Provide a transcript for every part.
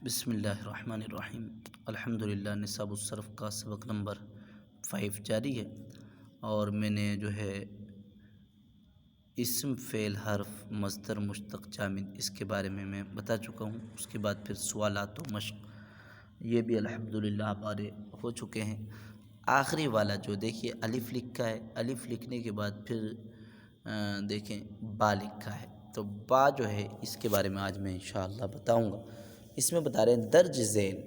بسم اللہ الرحمن الرحیم۔ الحمدللہ نصاب الصرف کا سبق نمبر 5 جاری ہے، اور میں نے جو ہے اسم فعل حرف مصدر مشتق جامد اس کے بارے میں بتا چکا ہوں۔ اس کے بعد پھر سوالات و مشق یہ بھی الحمدللہ ہمارے ہو چکے ہیں۔ آخری والا جو دیکھیے الف لکھا ہے، الف لکھنے کے بعد پھر دیکھیں با لکھا ہے، تو با جو ہے اس کے بارے میں آج میں انشاءاللہ بتاؤں گا۔ اس میں بتا رہے ہیں درج ذیل،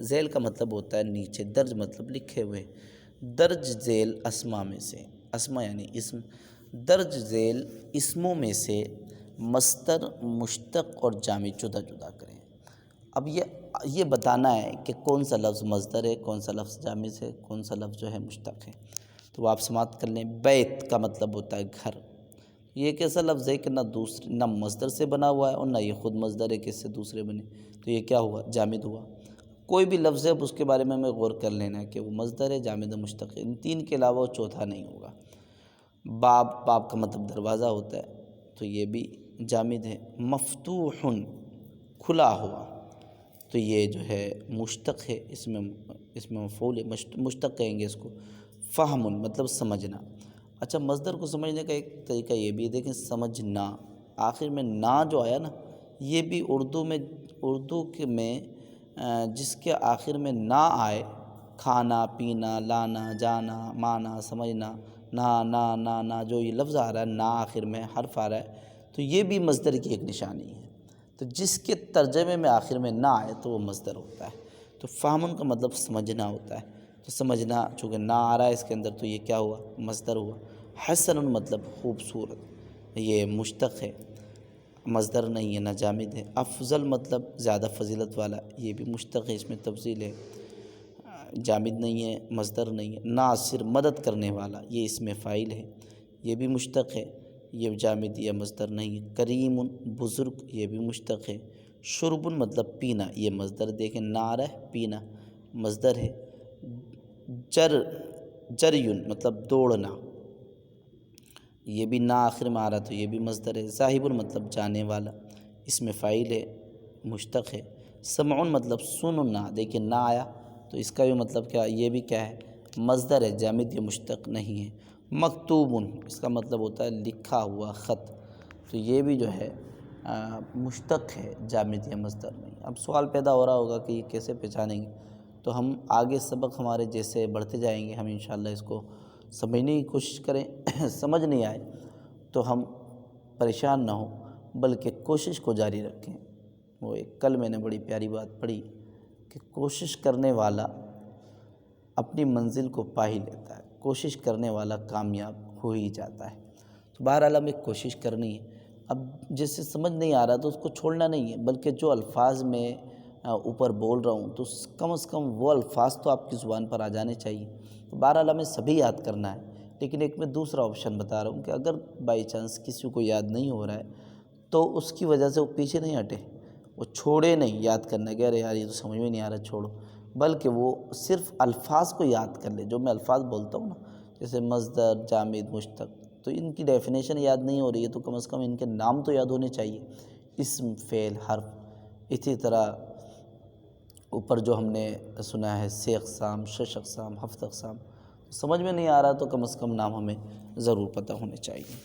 ذیل کا مطلب ہوتا ہے نیچے، درج مطلب لکھے ہوئے، درج ذیل اسما میں سے، اسما یعنی اسم، درج ذیل اسموں میں سے مصدر مشتق اور جامد جدا جدا کریں۔ اب یہ بتانا ہے کہ کون سا لفظ مصدر ہے، کون سا لفظ جامد ہے، کون سا لفظ جو ہے مشتق ہے۔ تو آپ سماعت کر لیں۔ بیت کا مطلب ہوتا ہے گھر، یہ ایک ایسا لفظ ہے کہ نہ مصدر سے بنا ہوا ہے اور نہ یہ خود مصدر ہے کہ اس سے دوسرے بنے، تو یہ کیا ہوا؟ جامد ہوا۔ کوئی بھی لفظ ہے اس کے بارے میں ہمیں غور کر لینا ہے کہ وہ مصدر ہے، جامد ہے، مشتق ہے، ان تین کے علاوہ چوتھا نہیں ہوگا۔ باب، باب کا مطلب دروازہ ہوتا ہے، تو یہ بھی جامد ہے۔ مفتوح کھلا ہوا، تو یہ جو ہے مشتق ہے، اس میں مفعول ہے، مشتق کہیں گے اس کو۔ فہم مطلب سمجھنا۔ اچھا، مصدر کو سمجھنے کا ایک طریقہ یہ بھی ہے، دیکھیں سمجھنا، آخر میں نا جو آیا نا، یہ بھی اردو میں جس کے آخر میں نا آئے، کھانا پینا لانا جانا مانا سمجھنا، نا جو یہ لفظ آ رہا ہے، نا آخر میں حرف آ رہا ہے، تو یہ بھی مصدر کی ایک نشانی ہے۔ تو جس کے ترجمے میں آخر میں نا آئے تو وہ مصدر ہوتا ہے۔ تو فہم کا مطلب سمجھنا ہوتا ہے، تو سمجھنا چونکہ نا آ رہا ہے اس کے اندر، تو یہ کیا ہوا؟ مصدر ہوا۔ حسن مطلب خوبصورت، یہ مشتق ہے، مصدر نہیں ہے، نہ جامد ہے۔ افضل مطلب زیادہ فضیلت والا، یہ بھی مشتق ہے، اس میں تفضیل ہے، جامد نہیں ہے، مصدر نہیں ہے۔ ناصر مدد کرنے والا، یہ اس میں فاعل ہے، یہ بھی مشتق ہے، یہ جامد یا مصدر نہیں ہے۔ کریم بزرگ، یہ بھی مشتق ہے۔ شرب مطلب پینا، یہ مصدر، دیکھیں نعرہ پینا مصدر ہے۔ جریون مطلب دوڑنا، یہ بھی نا آخر میں آ رہا تو یہ بھی مصدر ہے۔ ذاہب مطلب جانے والا، اس میں فاعل ہے، مشتق ہے۔ سمعون مطلب سننا، دیکھیں نا آیا تو اس کا بھی مطلب کیا؟ یہ بھی کیا ہے؟ مصدر ہے، جامد یا مشتق نہیں ہے۔ مکتوبن، اس کا مطلب ہوتا ہے لکھا ہوا خط، تو یہ بھی جو ہے مشتق ہے، جامد یا مصدر نہیں۔ اب سوال پیدا ہو رہا ہوگا کہ یہ کیسے پہچانیں گے؟ تو ہم آگے سبق ہمارے جیسے بڑھتے جائیں گے، ہم انشاءاللہ اس کو سمجھنے کی کوشش کریں۔ سمجھ نہیں آئے تو ہم پریشان نہ ہوں، بلکہ کوشش کو جاری رکھیں۔ وہ کل میں نے بڑی پیاری بات پڑھی کہ کوشش کرنے والا اپنی منزل کو پا ہی لیتا ہے، کوشش کرنے والا کامیاب ہو ہی جاتا ہے۔ تو بہرحال ہمیں کوشش کرنی ہے۔ اب جیسے سمجھ نہیں آ رہا تو اس کو چھوڑنا نہیں ہے، بلکہ جو الفاظ میں اوپر بول رہا ہوں تو کم از کم وہ الفاظ تو آپ کی زبان پر آ جانے چاہیے۔ تو بہرحال ہمیں سبھی یاد کرنا ہے، لیکن ایک میں دوسرا آپشن بتا رہا ہوں کہ اگر بائی چانس کسی کو یاد نہیں ہو رہا ہے تو اس کی وجہ سے وہ پیچھے نہیں ہٹے، وہ چھوڑے نہیں یاد کرنا کہ ارے یار یہ تو سمجھ میں نہیں آ رہا، چھوڑو، بلکہ وہ صرف الفاظ کو یاد کر لے۔ جو میں الفاظ بولتا ہوں نا، جیسے مصدر، جامد، مشتق، تو ان کی ڈیفینیشن یاد نہیں ہو رہی ہے تو کم از کم ان کے نام تو یاد ہونے چاہیے، اسم، فعل، حرف۔ اسی طرح اوپر جو ہم نے سنا ہے 6 اقسام، 6 اقسام، 7 اقسام، سمجھ میں نہیں آ رہا تو کم از کم نام ہمیں ضرور پتہ ہونے چاہیے۔